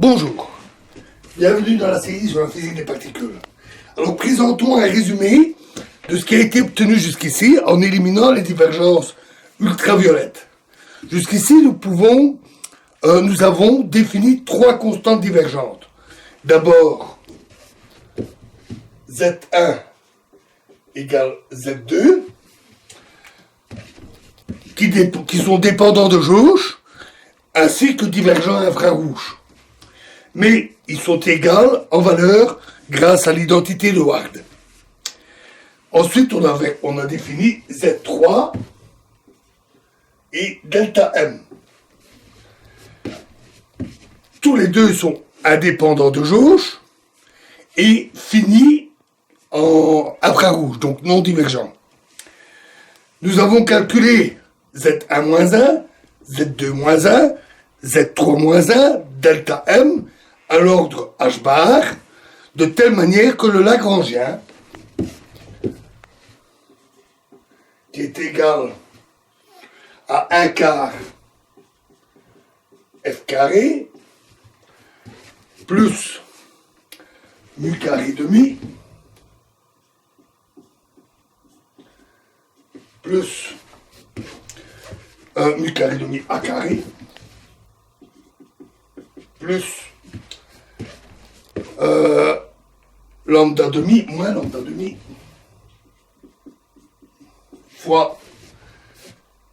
Bonjour, bienvenue dans la série sur la physique des particules. Alors présentons un résumé de ce qui a été obtenu jusqu'ici en éliminant les divergences ultraviolettes. Jusqu'ici, nous avons défini trois constantes divergentes. D'abord, Z1 égale Z2, qui sont dépendants de jauge, ainsi que divergents infrarouges. Mais ils sont égaux en valeur grâce à l'identité de Ward. Ensuite, on a défini Z3 et delta M. Tous les deux sont indépendants de jauge et finis en infrarouge, donc non divergents. Nous avons calculé Z1-1, Z2-1, Z3-1, delta M, à l'ordre H bar, de telle manière que le Lagrangien, qui est égal à 1 quart F carré, plus mu carré demi, plus mu carré demi A carré, plus lambda demi moins lambda demi fois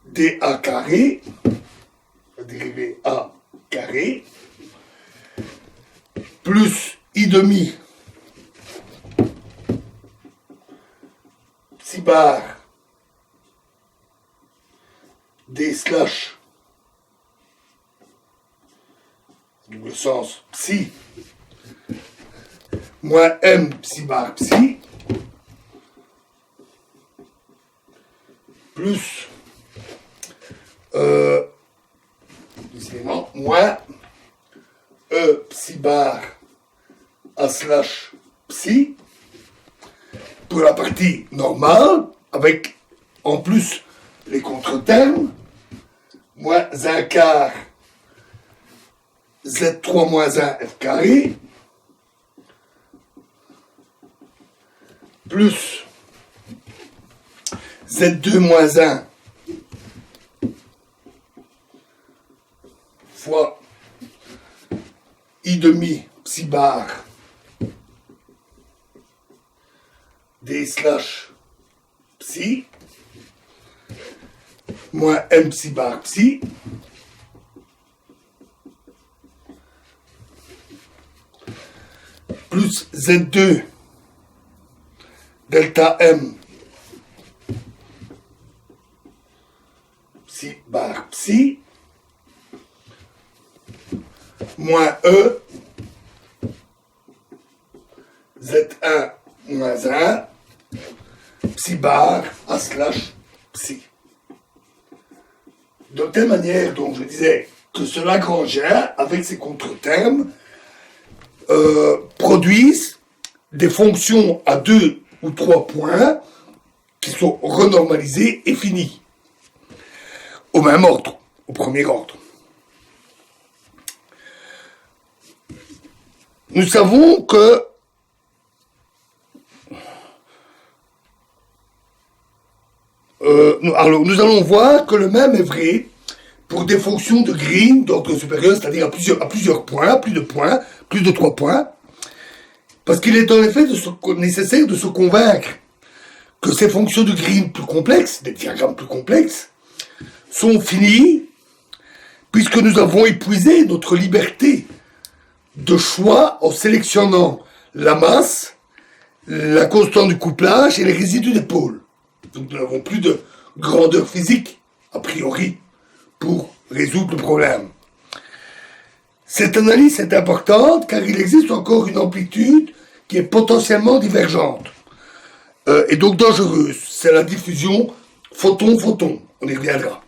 dA carré, la dérivée A carré, plus I demi psi bar D slash double sens psi moins M psi bar psi plus moins E psi bar A slash psi pour la partie normale avec en plus les contre-termes moins 1 quart Z3 moins 1 F carré plus Z2 moins 1 fois I demi psi bar D slash psi moins M psi bar psi plus Z2 delta M psi bar psi moins E Z1 moins 1 psi bar A slash psi. De telle manière, donc je disais que ce Lagrangien, avec ses contre-termes, produisent des fonctions à 2 ou 3 points qui sont renormalisées et finies. Au même ordre, au premier ordre. Nous savons que nous allons voir que le même est vrai pour des fonctions de Green d'ordre supérieur, c'est-à-dire à plusieurs points, plus de 3 points, parce qu'il est en effet nécessaire de se convaincre que ces fonctions de Green plus complexes, des diagrammes plus complexes, sont finies, puisque nous avons épuisé notre liberté de choix en sélectionnant la masse, la constante du couplage et les résidus des pôles. Donc nous n'avons plus de grandeur physique, a priori, pour résoudre le problème. Cette analyse est importante car il existe encore une amplitude qui est potentiellement divergente et donc dangereuse. C'est la diffusion photon-photon. On y reviendra.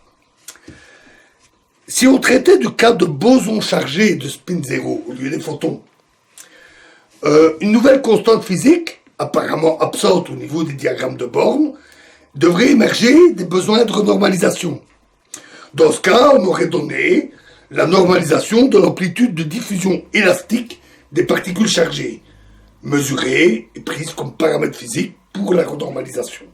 Si on traitait du cas de bosons chargés de spin zéro au lieu des photons, une nouvelle constante physique, apparemment absente au niveau des diagrammes de Born, devrait émerger des besoins de renormalisation. Dans ce cas, on aurait donné la normalisation de l'amplitude de diffusion élastique des particules chargées, mesurée et prise comme paramètre physique pour la renormalisation.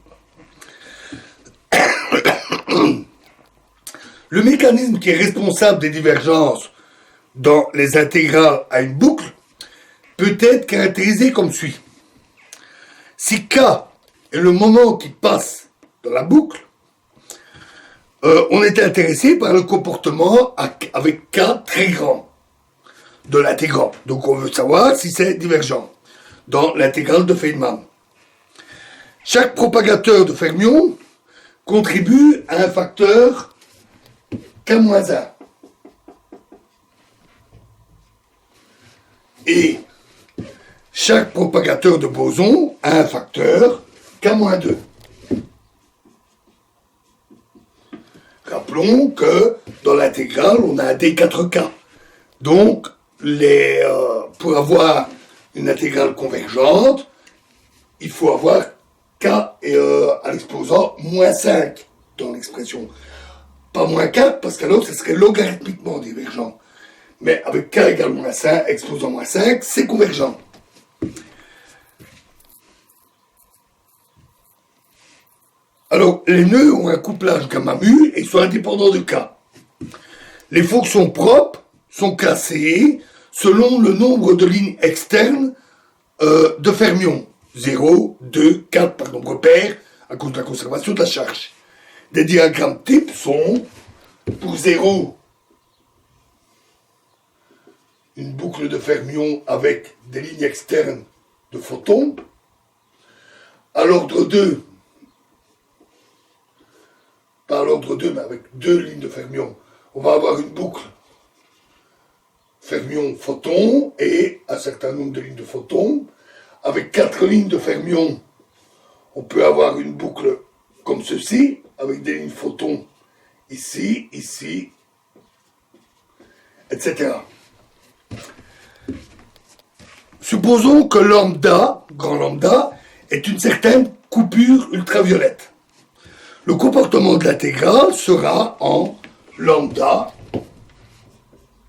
Le mécanisme qui est responsable des divergences dans les intégrales à une boucle peut être caractérisé comme suit. Si K est le moment qui passe dans la boucle, on est intéressé par le comportement avec K très grand de l'intégrant. Donc on veut savoir si c'est divergent dans l'intégrale de Feynman. Chaque propagateur de fermions contribue à un facteur K-1. Et chaque propagateur de boson a un facteur K-2. Rappelons que dans l'intégrale, on a un D4K. Donc, pour avoir une intégrale convergente, il faut avoir K à l'exposant moins 5 dans l'expression. Pas moins 4, parce qu'alors, ce serait logarithmiquement divergent. Mais avec K égale moins 5, exposant moins 5, c'est convergent. Alors, les nœuds ont un couplage gamma mu et sont indépendants de K. Les fonctions propres sont classées selon le nombre de lignes externes de fermions. 0, 2, 4 par nombre pair, à cause de la conservation de la charge. Des diagrammes types sont, pour 0, une boucle de fermions avec des lignes externes de photons. À l'ordre 2, pas à l'ordre 2, mais avec 2 lignes de fermions, on va avoir une boucle fermions-photons et un certain nombre de lignes de photons. Avec 4 lignes de fermions, on peut avoir une boucle comme ceci, avec des lignes photons ici, ici, etc. Supposons que lambda, grand lambda, est une certaine coupure ultraviolette. Le comportement de l'intégrale sera en lambda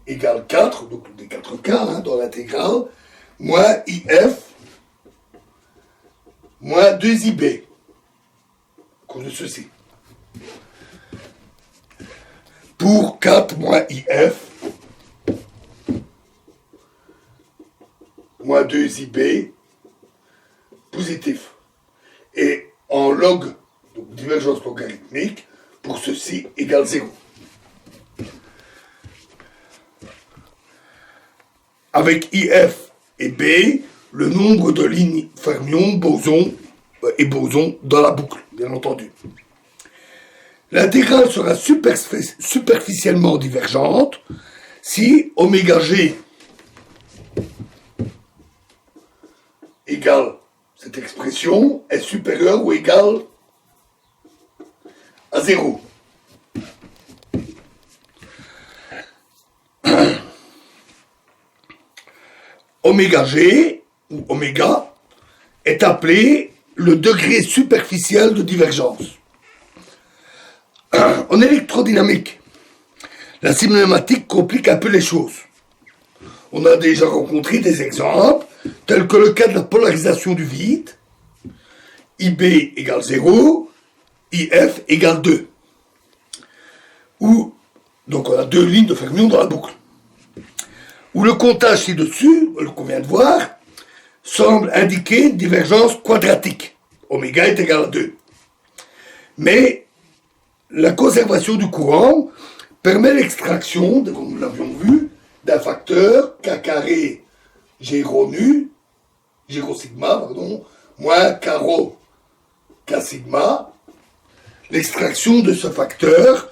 égale 4, donc des 4K dans l'intégrale, moins IF moins 2IB, à cause de ceci. Pour 4 moins IF moins 2IB positif. Et en log, donc divergence logarithmique, pour ceci égale 0. Avec IF et B, le nombre de lignes fermions, bosons et bosons dans la boucle, bien entendu. L'intégrale sera superficiellement divergente si oméga G égale cette expression est supérieure ou égale à 0. Oméga G, ou oméga, est appelé le degré superficiel de divergence. En électrodynamique, la cinématique complique un peu les choses. On a déjà rencontré des exemples, tels que le cas de la polarisation du vide, IB égale 0, IF égale 2. Donc on a 2 lignes de fermions dans la boucle. Où le comptage ci-dessus, qu'on vient de voir, semble indiquer une divergence quadratique. Oméga est égal à 2. Mais la conservation du courant permet l'extraction, comme nous l'avions vu, d'un facteur K carré G rho nu, G rho sigma, pardon, moins K rho K sigma. L'extraction de ce facteur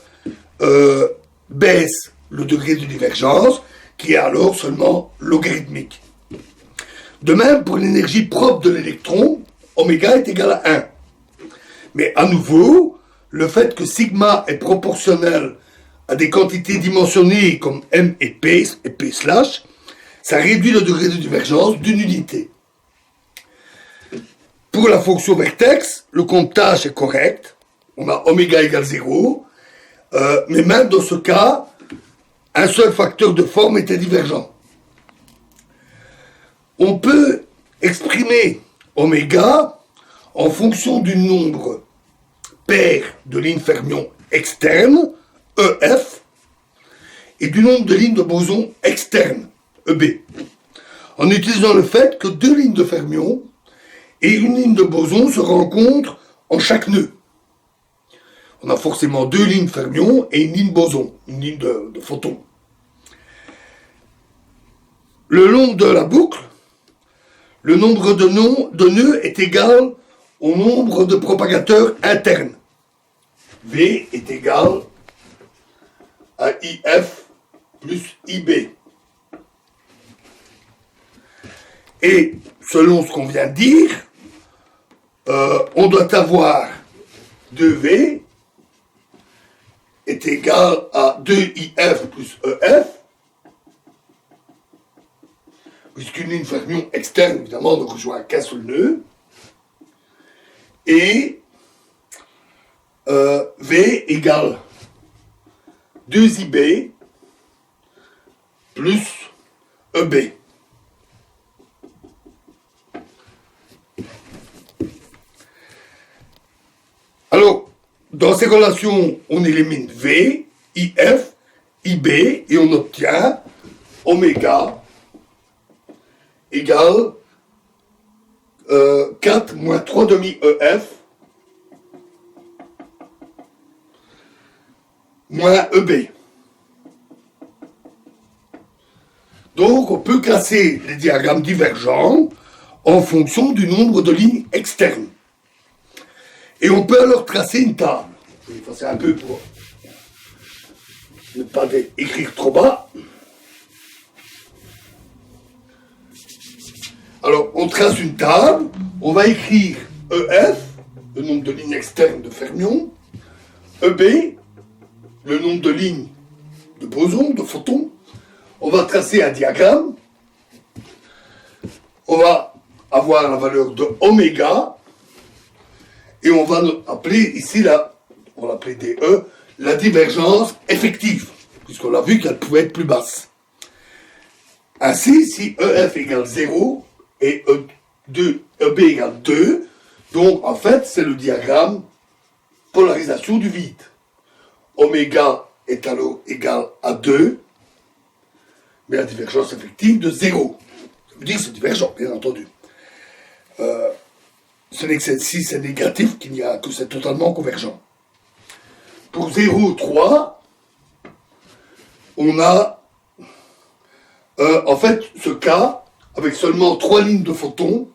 baisse le degré de divergence, qui est alors seulement logarithmique. De même, pour l'énergie propre de l'électron, oméga est égal à 1. Mais à nouveau, le fait que sigma est proportionnel à des quantités dimensionnées comme m et p slash, ça réduit le degré de divergence d'une unité. Pour la fonction vertex, le comptage est correct. On a oméga égale 0. Mais même dans ce cas, un seul facteur de forme était divergent. On peut exprimer oméga en fonction du nombre pair de lignes fermions externes, EF, et du nombre de lignes de boson externes, EB, en utilisant le fait que deux lignes de fermions et une ligne de boson se rencontrent en chaque nœud. On a forcément deux lignes fermions et une ligne boson, une ligne de photons. Le long de la boucle, le nombre de nœuds est égal au nombre de propagateurs internes. V est égal à IF plus IB. Et selon ce qu'on vient de dire, on doit avoir 2V est égal à 2IF plus EF, puisqu'une ligne fermion externe, évidemment, ne rejoint qu'un seul nœud, et V égale 2IB plus EB. Alors, dans ces relations, on élimine V, IF, IB, et on obtient oméga égale 4 moins 3 demi EF moins EB. Donc, on peut classer les diagrammes divergents en fonction du nombre de lignes externes. Et on peut alors tracer une table. Je vais effacer un peu pour ne pas écrire trop bas. Alors, on trace une table, on va écrire EF, le nombre de lignes externes de fermions, EB, le nombre de lignes de bosons, de photons. On va tracer un diagramme. On va avoir la valeur de oméga. Et on va appeler ici, on va l'appeler DE, la divergence effective, puisqu'on a vu qu'elle pouvait être plus basse. Ainsi, si EF égale 0 et EB égale 2, donc en fait, c'est le diagramme polarisation du vide. Oméga est alors égal à 2, mais la divergence effective de 0. Ça veut dire que c'est divergent, bien entendu. Ce n'est que si c'est négatif que c'est totalement convergent. Pour 0, 3, on a en fait ce cas avec seulement 3 lignes de photons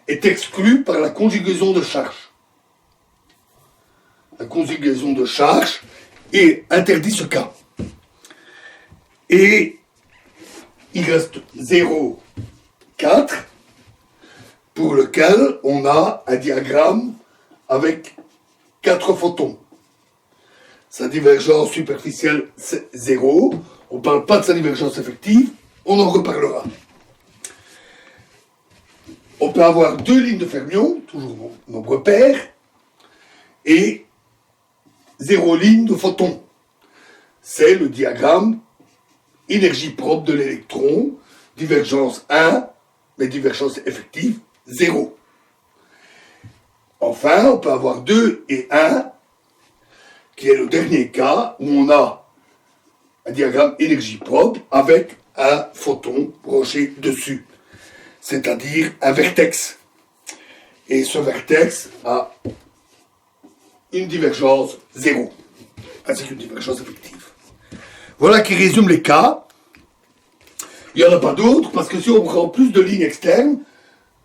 est exclu par la conjugaison de charge. La conjugaison de charge interdit ce cas. Et il reste 0, 4, pour lequel on a un diagramme avec 4 photons. Sa divergence superficielle, c'est 0. On ne parle pas de sa divergence effective, on en reparlera. On peut avoir 2 lignes de fermions, toujours nombre pair, et 0 ligne de photons. C'est le diagramme énergie propre de l'électron, divergence 1, mais divergence effective 0. Enfin, on peut avoir 2 et 1, qui est le dernier cas où on a un diagramme énergie propre avec un photon branché dessus, c'est-à-dire un vertex. Et ce vertex a une divergence 0, ainsi qu'une divergence effective. Voilà qui résume les cas. Il n'y en a pas d'autres, parce que si on prend plus de lignes externes,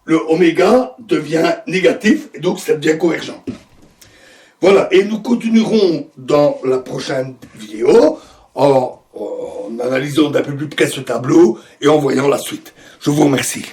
le oméga devient négatif, et donc ça devient convergent. Voilà, et nous continuerons dans la prochaine vidéo en analysant d'un peu plus près ce tableau et en voyant la suite. Je vous remercie.